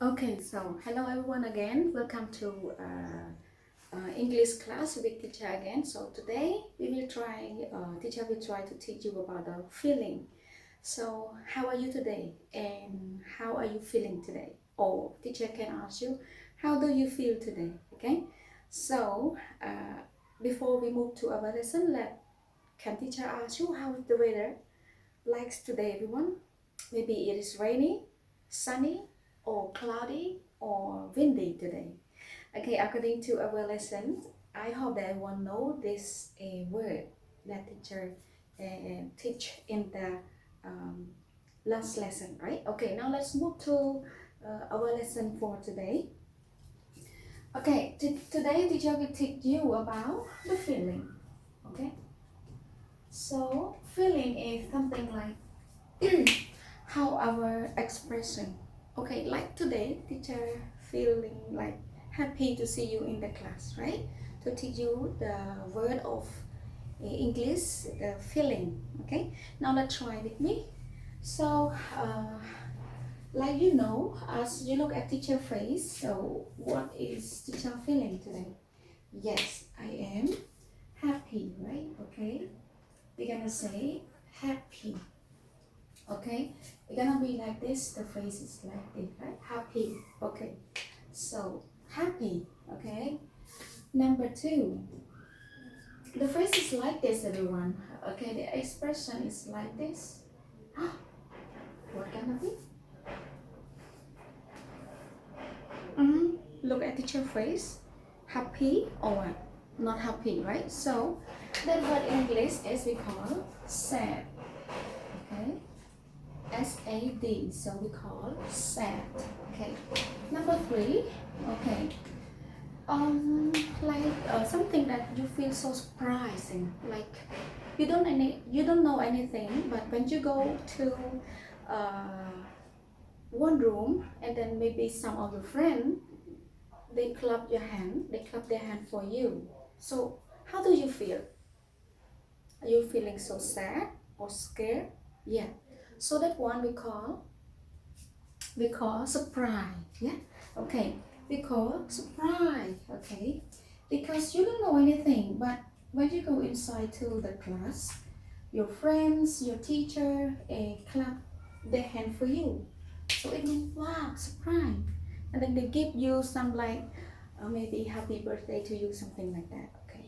Okay, so hello everyone again. Welcome to English class with teacher again. So today we will try, teacher will try to teach you about the feeling. So how are you today and how are you feeling today? Or teacher can ask you, how do you feel today? Okay. So before we move to our lesson, can teacher ask you how is the weather likes today, everyone? Maybe it is rainy, sunny, or cloudy, or windy today. Okay, according to our lesson, I hope that everyone know this word that teacher teach in the um, last lesson, right? Okay, now let's move to our lesson for today. Okay, today teacher will teach you about the feeling. Okay, so feeling is something like how our expression. Okay, like today teacher feeling like happy to see you in the class, right? To teach you the word of English, the feeling. Okay, now let's try with me. So like as you look at teacher face, so what is teacher feeling today? Yes, I am happy, right? Okay, we're gonna say happy. Okay, it's gonna be like this, the face is like this, right? Happy. Okay, so happy. Okay, number two, the face is like this, everyone. Okay, the expression is like this. What gonna be? Look at teacher face. Happy or what? Not happy, right? So that word in English is we call sad. Okay, SAD, so we call sad. Okay, number three. Okay, like something that you feel so surprising, like you don't know anything, but when you go to uh, one room and then maybe some of your friend, they clap their hand for you. So how do you feel? Are you feeling so sad or scared? Yeah, so that one we call surprise. Yeah, okay, we call surprise. Okay, because you don't know anything, but when you go inside to the class, your friends, your teacher clap their hand for you, so it means wow, surprise. And then they give you some like maybe happy birthday to you, something like that. Okay,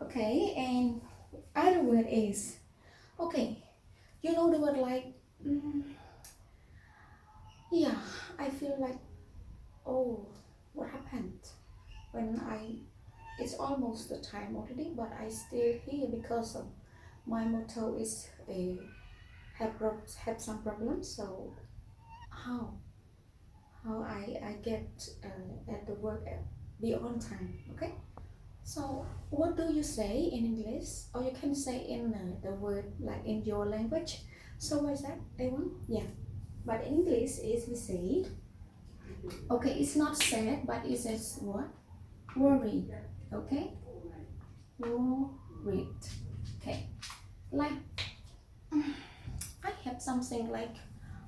okay. And other word is, okay, you know the word like yeah, I feel like, oh, what happened when it's almost the time already, but I still here because of my motto is a have some problems. So how I get at the work be on time. Okay, so what do you say in English, or you can say in the word like in your language? So what is that, everyone? Yeah, but in English is we say, okay, it's not sad, but it says what? Worried. Okay, worried. Okay, like I have something like,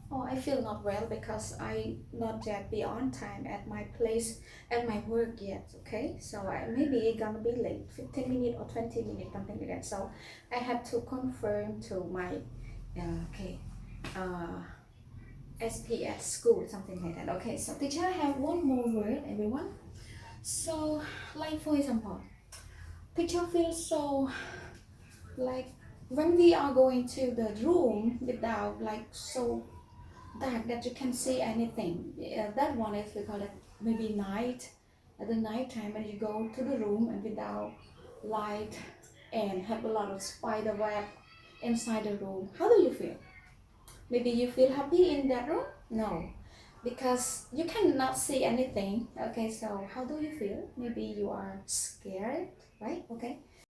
oh, I feel not well because I not yet be on time at my place at my work yet. Okay, so maybe gonna be late 15 minutes or 20 minutes, something like that. So I have to confirm to my okay uh SPS school, something like that. Okay, so teacher have one more word, everyone. So like for example, teacher feels so like when we are going to the room without like so that you can see anything. Yeah, that one is we call it maybe night. At the night time when you go to the room and without light and have a lot of spider web inside the room. How do you feel? Maybe you feel happy in that room? No, because you cannot see anything. Okay, so how do you feel? Maybe you are scared, right? Okay,